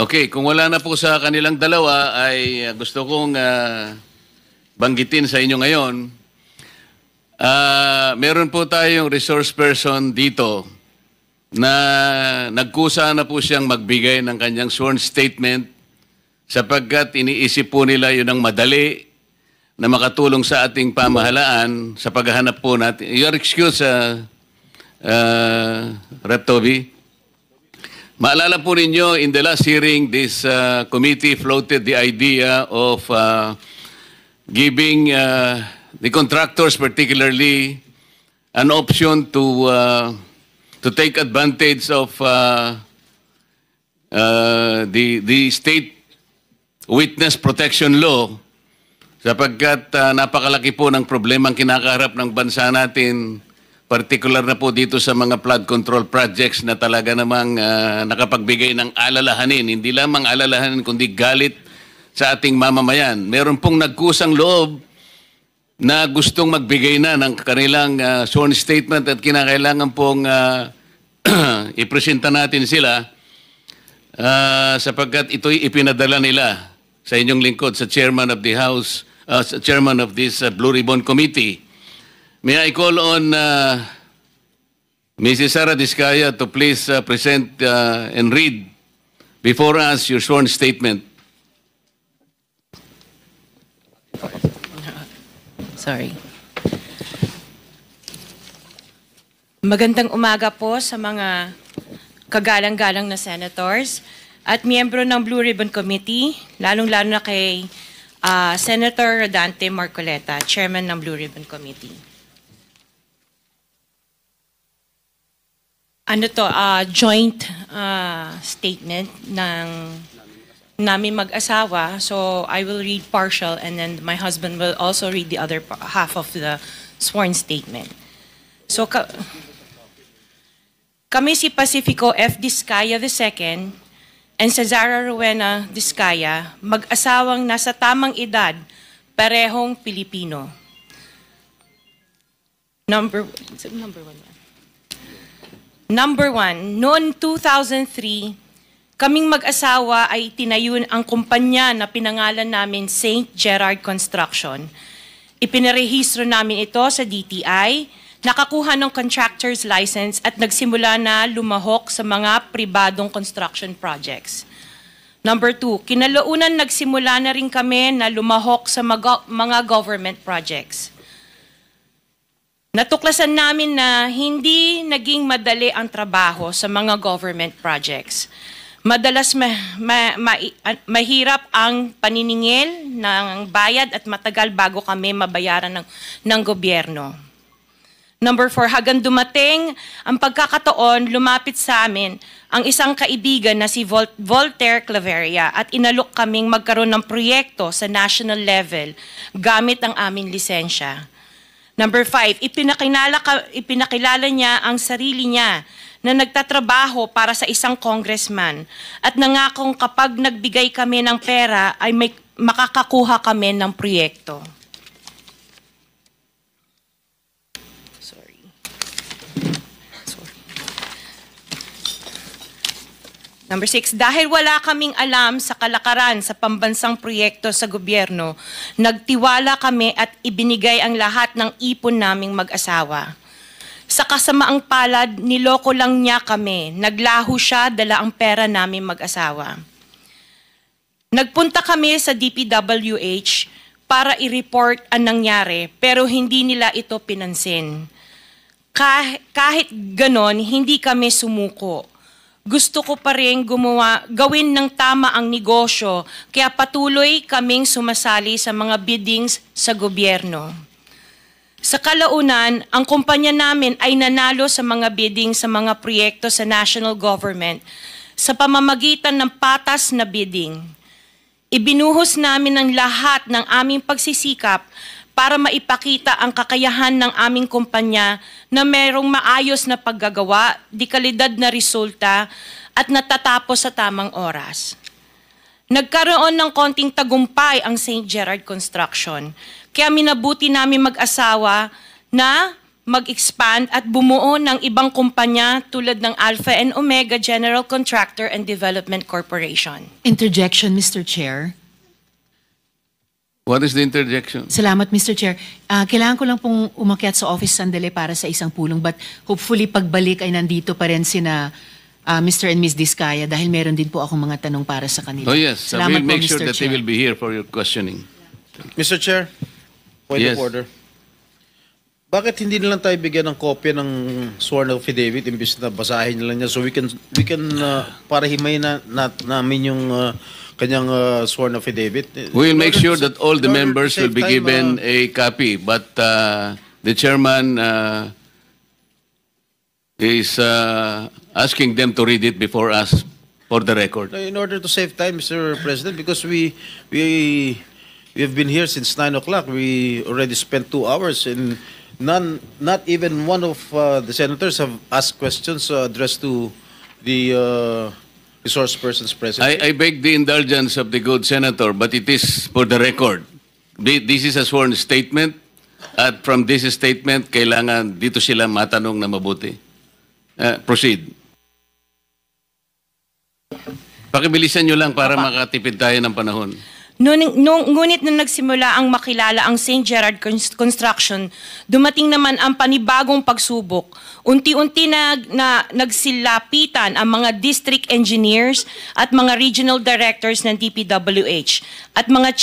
Okay, kung wala na po sa kanilang dalawa ay gusto kong banggitin sa inyo ngayon. Meron po tayong resource person dito na nagkusa na po siyang magbigay ng kanyang sworn statement sapagkat iniisip po nila yun ang madali na makatulong sa ating pamahalaan sa paghahanap po natin. Your excuse, Rep. Toby. Maalala po ninyo, in the last hearing, this committee floated the idea of giving the contractors particularly an option to take advantage of the state witness protection law sapagkat napakalaki po ng problema ang kinakaharap ng bansa natin, particular na po dito sa mga flood control projects na talaga namang nakapagbigay ng alalahanin. Hindi lamang alalahanin kundi galit sa ating mamamayan. Meron pong nagkusang loob na gustong magbigay na ng kanilang sworn statement at kinakailangan pong ipresenta natin sila sapagkat ito'y ipinadala nila sa inyong lingkod sa chairman of the House, sa chairman of this Blue Ribbon Committee. May I call on Mrs. Sara Diskaya to please present and read before us your sworn statement. Sorry. Magandang umaga po sa mga kagalang-galang na senators at miyembro ng Blue Ribbon Committee, lalong-lalo na kay Senator Rodante Marcoleta, Chairman ng Blue Ribbon Committee. Joint statement ng namin mag-asawa. So I will read partial and then my husband will also read the other half of the sworn statement. So kami si Pacifico F. Diskaya II and Cesara Rowena Diskaya, mag-asawang nasa tamang edad, parehong Pilipino. Number one, noong 2003, kaming mag-asawa ay tinayun ang kumpanya na pinangalan namin St. Gerard Construction. Ipinarehistro namin ito sa DTI, nakakuha ng contractor's license at nagsimula na lumahok sa mga pribadong construction projects. Number two, kinalaunan nagsimula na rin kami na lumahok sa mga government projects. Natuklasan namin na hindi naging madali ang trabaho sa mga government projects. Madalas mahirap ang paniningil ng bayad at matagal bago kami mabayaran ng gobyerno. Number 4, hanggang dumating ang pagkakataon, lumapit sa amin ang isang kaibigan na si Voltaire Claveria at inalok kaming magkaroon ng proyekto sa national level gamit ang aming lisensya. Number 5, ipinakilala niya ang sarili niya na nagtatrabaho para sa isang congressman at nangakong kapag nagbigay kami ng pera ay makakakuha kami ng proyekto. Number 6, dahil wala kaming alam sa kalakaran sa pambansang proyekto sa gobyerno, nagtiwala kami at ibinigay ang lahat ng ipon naming mag-asawa. Sa kasamaang palad, niloko lang niya kami. Naglaho siya, dala ang pera naming mag-asawa. Nagpunta kami sa DPWH para i-report ang nangyari, pero hindi nila ito pinansin. Kahit ganon, hindi kami sumuko. Gusto ko pa rin gawin ng tama ang negosyo, kaya patuloy kaming sumasali sa mga biddings sa gobyerno. Sa kalaunan, ang kumpanya namin ay nanalo sa mga bidding sa mga proyekto sa national government sa pamamagitan ng patas na bidding. Ibinuhos namin ang lahat ng aming pagsisikap para maipakita ang kakayahan ng aming kumpanya na mayroong maayos na paggagawa, dekalidad na resulta, at natatapos sa tamang oras. Nagkaroon ng konting tagumpay ang St. Gerard Construction, kaya minabuti namin mag-asawa na mag-expand at bumuo ng ibang kumpanya tulad ng Alpha and Omega General Contractor and Development Corporation. Interjection, Mr. Chair. What is the interjection? Salamat, Mr. Chair. Kailangan ko lang pong umakyat sa office sandali para sa isang pulong, but hopefully pagbalik ay nandito pa rin sina Mr. and Ms. Diskaya dahil meron din po akong mga tanong para sa kanila. Oh yes, Salamat we'll make po, sure Mr. that they Chair. will be here for your questioning. Mr. Chair, point Yes. of order. Bakit hindi na lang tayo bigyan ng kopya ng sworn affidavit imbis na basahin nila niya so we can para himayin namin yung kanyang sworn affidavit. We will In make order sure to- that all the in order to members will save be time, given a copy, but the chairman is asking them to read it before us for the record. in order to save time, Mr. President, because we have been here since 9 o'clock. We already spent 2 hours and not even one of the senators have asked questions addressed to the resource persons present. I beg the indulgence of the good senator, but it is for the record. This is a sworn statement, at from this statement, kailangan dito sila matanong na mabuti. Proceed. Pakibilisan nyo lang para makatipid tayo ng panahon. Ngunit nung nagsimula ang makilala ang St. Gerard Construction, dumating naman ang panibagong pagsubok. Unti-unti nagsilapitan ang mga district engineers at mga regional directors ng DPWH at mga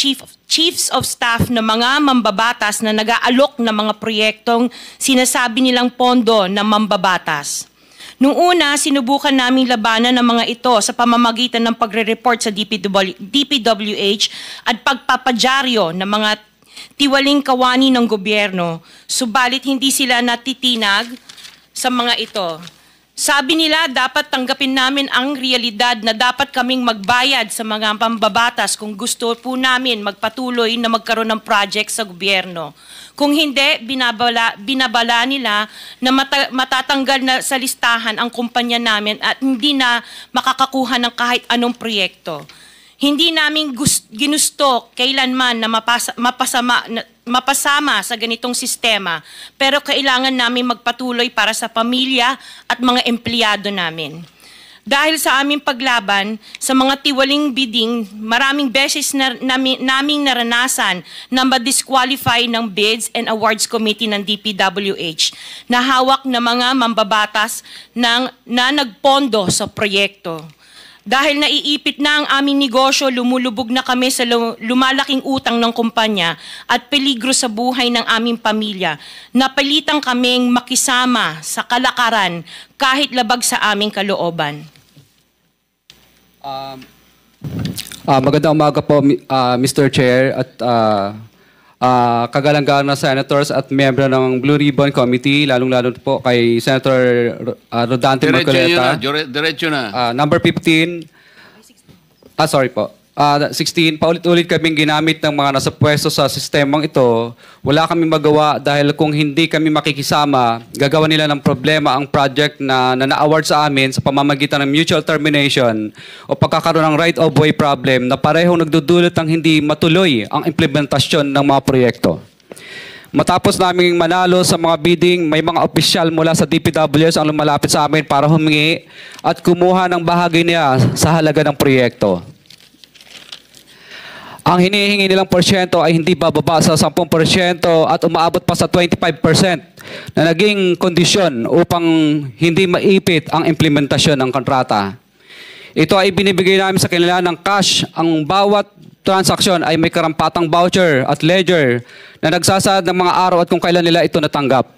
chiefs of staff na mga mambabatas na nag-aalok ng mga proyektong sinasabi nilang pondo ng mambabatas. Noong una, sinubukan naming labanan ng mga ito sa pamamagitan ng pagre-report sa DPWH at pagpapadyaryo ng mga tiwaling kawani ng gobyerno, subalit hindi sila natitinag sa mga ito. Sabi nila, dapat tanggapin namin ang realidad na dapat kaming magbayad sa mga pambabatas kung gusto po namin magpatuloy na magkaroon ng project sa gobyerno. Kung hindi, binabala nila na matatanggal na sa listahan ang kumpanya namin at hindi na makakakuha ng kahit anong proyekto. Hindi namin ginusto kailanman na mapasama sa ganitong sistema, pero kailangan namin magpatuloy para sa pamilya at mga empleyado namin. Dahil sa aming paglaban sa mga tiwaling bidding, maraming beses naming naranasan na ma-disqualify ng Bids and Awards Committee ng DPWH na hawak ng mga mambabatas na nagpondo sa proyekto. Dahil naiipit na ang aming negosyo, lumulubog na kami sa lumalaking utang ng kumpanya at peligro sa buhay ng aming pamilya. Napilitan kaming makisama sa kalakaran kahit labag sa aming kalooban. Magandang umaga po, Mr. Chair at kagalang-galang na senators at miyembro ng Blue Ribbon Committee, lalong-lalo po kay Senator Rodante Marcoleta. Diretso na. Number 15, sorry po. 16, paulit-ulit kaming ginamit ng mga nasa pwesto sa sistemang ito. Wala kaming magawa dahil kung hindi kami makikisama, gagawa nila ng problema ang project na na-award sa amin sa pamamagitan ng mutual termination o pagkakaroon ng right-of-way problem na parehong nagdudulot ng hindi matuloy ang implementasyon ng mga proyekto. Matapos naming manalo sa mga bidding, may mga opisyal mula sa DPWS ang lumalapit sa amin para humingi at kumuha ng bahagi niya sa halaga ng proyekto. Ang hinihingi nilang porsyento ay hindi bababa sa 10% at umaabot pa sa 25% na naging kondisyon upang hindi maipit ang implementasyon ng kontrata. Ito ay binibigay namin sa kanila ng cash. Ang bawat transaksyon ay may karampatang voucher at ledger na nagsasaad ng mga araw at kung kailan nila ito natanggap.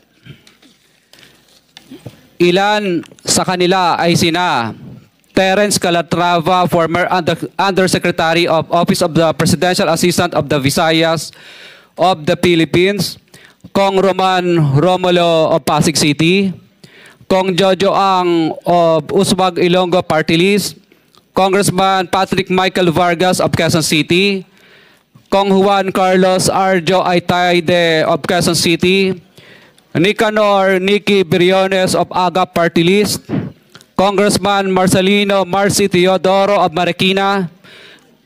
Ilan sa kanila ay sina Terence Calatrava, former Undersecretary of Office of the Presidential Assistant of the Visayas of the Philippines, Kong Roman Romulo of Pasig City, Kong Jojo Ang of Uswag Ilonggo Party List, Congressman Patrick Michael Vargas of Quezon City, Kong Juan Carlos Arjo Aitayde of Quezon City, Nicanor Nicky Briones of Aga Party List, Congressman Marcelino Marcy Teodoro of Marikina,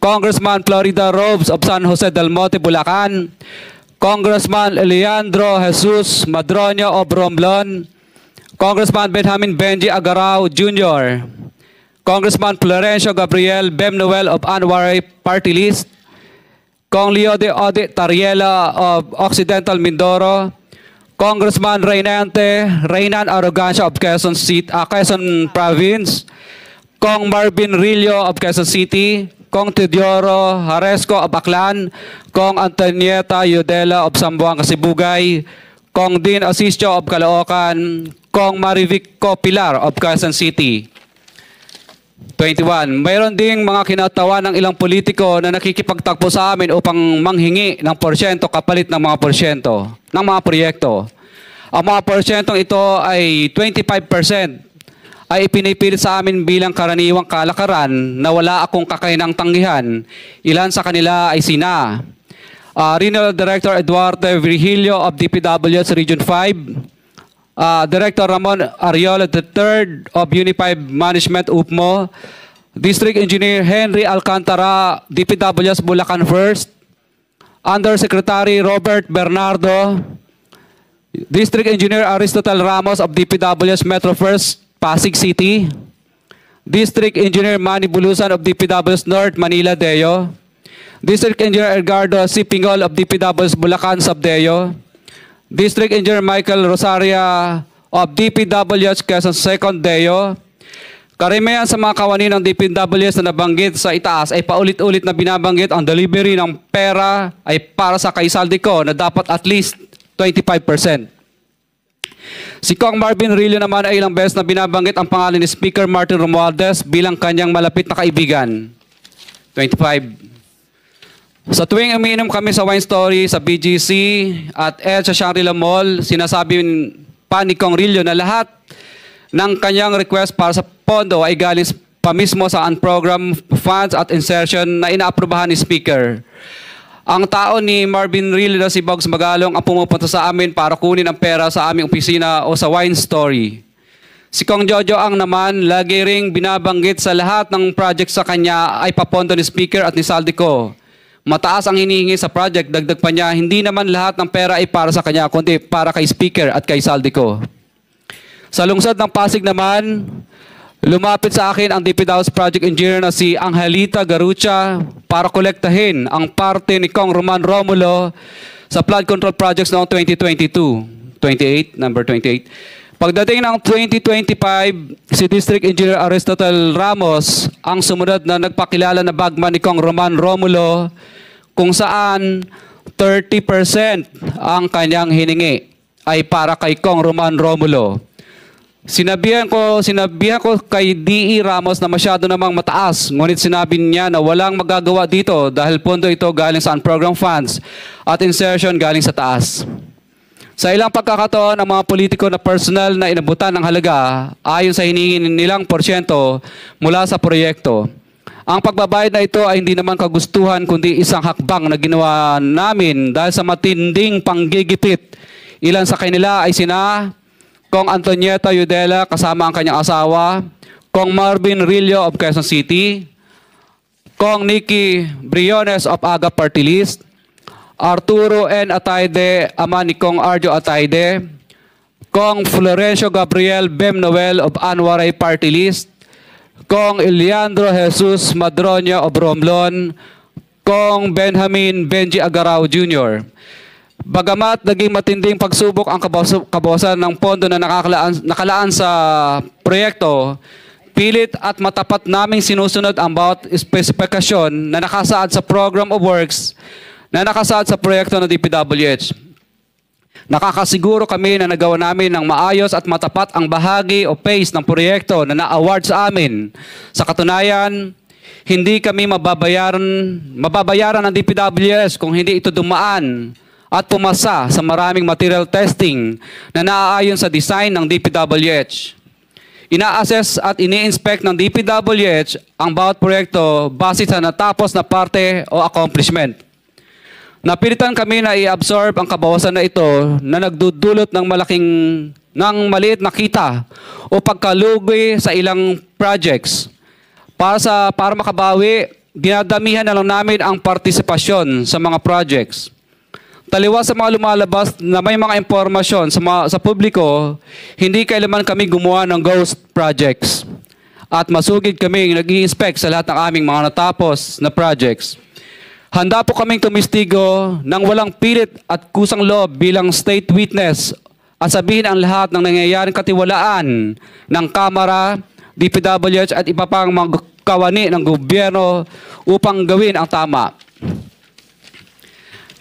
Congressman Florida Robes of San Jose del Monte, Bulacan, Congressman Leandro Jesus Madroño of Romblon, Congressman Benjamin Benji Agarao Jr., Congressman Florencio Gabriel Bem Noel of Anwaray Party List, Kong Leo de Ode Tariela of Occidental Mindoro, Congressman Reynan Arrogancia of Quezon Province, Kong Marvin Rillo of Quezon City, Kong Teodoro Haresco of Aklan, Kong Antonieta Yudela of Zamboanga Sibugay, Kong Dean Asisio of Caloocan, Kong Marivic Pilar of Quezon City. 21. Mayroon ding mga kinatawa ng ilang politiko na nakikipagtakbo sa amin upang manghingi ng porsyento kapalit ng mga porsyento ng mga proyekto. Ang mga porsyentong ito ay 25% ay ipinipilit sa amin bilang karaniwang kalakaran na wala akong kakainang tanggihan. Ilan sa kanila ay sina Regional Director Eduardo Virgilio of DPW's Region 5, Director Ramon Ariola III of Unified Management UPMO, District Engineer Henry Alcantara, DPW's Bulacan First, Undersecretary Robert Bernardo, District Engineer Aristotle Ramos of DPW's Metro First, Pasig City, District Engineer Manny Bulusan of DPW's North Manila Deo, District Engineer Edgardo C. Pingol of DPW's Bulacan Subdeo, District Engineer Michael Rosaria of DPWH Quezon Second Deo. Karamihan sa mga kawani ng DPWH na nabanggit sa itaas ay paulit-ulit na binabanggit ang delivery ng pera ay para sa kay Saldico na dapat at least 25%. Si Kong Marvin Rillo naman ay ilang beses na binabanggit ang pangalan ni Speaker Martin Romualdez bilang kanyang malapit na kaibigan. 25. Sa tuwing umiinom kami sa Wine Story, sa BGC at sa Shangri-La Mall, sinasabi pa ni Kong Rillo na lahat ng kanyang request para sa pondo ay galing pa mismo sa unprogrammed funds at insertion na inaaprubahan ni Speaker. Ang tao ni Marvin Rillo na si Bogs Magalong ang pumupunta sa amin para kunin ang pera sa aming opisina o sa Wine Story. Si Kong Jojo ang naman lagi ring binabanggit sa lahat ng project sa kanya ay papondo ni Speaker at ni Saldico. Mataas ang hinihingi sa project, dagdag pa niya, hindi naman lahat ng pera ay para sa kanya, kundi para kay Speaker at kay Saldico. Sa lungsod ng Pasig naman, lumapit sa akin ang DPW's project engineer na si Angelita Garucha para kolektahin ang parte ni Kong Roman Romulo sa flood control projects noong 2022. 28, number 28. Pagdating ng 2025, si District Engineer Aristotle Ramos ang sumunod na nagpakilala na bagman ni Kong Roman Romulo kung saan 30% ang kanyang hiningi ay para kay Kong Roman Romulo. Sinabihan ko kay D.E. Ramos na masyado namang mataas, ngunit sinabi niya na walang magagawa dito dahil pondo ito galing sa unprogrammed funds at insertion galing sa taas. Sa ilang pagkakataon, ang mga politiko na personal na inabutan ng halaga ayon sa hinihingi nilang porsyento mula sa proyekto. Ang pagbabayad na ito ay hindi naman kagustuhan kundi isang hakbang na ginawa namin dahil sa matinding panggigipit. Ilan sa kanila ay sina Kong Antonieta Yudela kasama ang kanyang asawa, Kong Marvin Rillo of Quezon City, Kong Nikki Briones of Aga Party List, Arturo N. Atayde, ama ni Kong Arjo Atayde, Kong Florencio Gabriel Bem Noel of Anwaray Party List, Kong Leandro Jesus Madroño of Romblon, Kong Benjamin Benji Agarao Jr. Bagamat naging matinding pagsubok ang kabawasan ng pondo na nakalaan sa proyekto, pilit at matapat naming sinusunod ang bawat espesifikasyon na nakasaad sa Program of Works na nakasaad sa proyekto ng DPWH. Nakakasiguro kami na nagawa namin ng maayos at matapat ang bahagi o phase ng proyekto na na-award sa amin. Sa katunayan, hindi kami mababayaran ng DPWH kung hindi ito dumaan at pumasa sa maraming material testing na naaayon sa design ng DPWH. Ina-assess at ini-inspect ng DPWH ang bawat proyekto base sa natapos na parte o accomplishment. Napilitan kami na i-absorb ang kabawasan na ito na nagdudulot ng maliit na kita o pagkalugi sa ilang projects. Para makabawi, dinadamihan na lang namin ang partisipasyon sa mga projects. Taliwas sa mga lumalabas na may mga impormasyon sa publiko, hindi kailanman kami gumawa ng ghost projects. At masugid kami nag-i-inspect sa lahat ng aming mga natapos na projects. Handa po kaming tumistigo ng walang pilit at kusang loob bilang state witness at sabihin ang lahat ng nangyayaring katiwalaan ng Kamara, DPWH at iba pang mga kawani ng gobyerno upang gawin ang tama.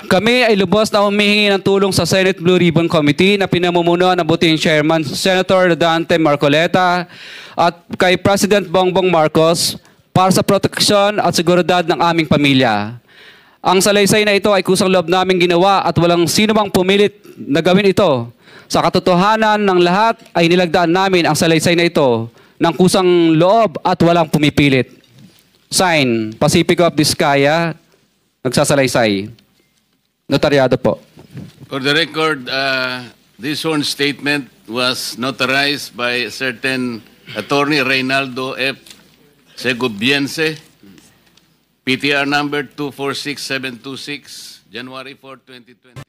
Kami ay lubos na humihingi ng tulong sa Senate Blue Ribbon Committee na pinamumunuan ng buting Chairman Senator Dante Marcoleta at kay President Bongbong Marcos para sa proteksyon at seguridad ng aming pamilya. Ang salaysay na ito ay kusang loob naming ginawa at walang sino mang pumilit na gawin ito. Sa katotohanan ng lahat ay nilagdaan namin ang salaysay na ito ng kusang loob at walang pumipilit. Sign, Pacifico of Vizcaya, nagsasalaysay. Notaryado po. For the record, this sworn statement was notarized by a certain Attorney Reynaldo F. Segubiense, PTR number 246726, January 4, 2020.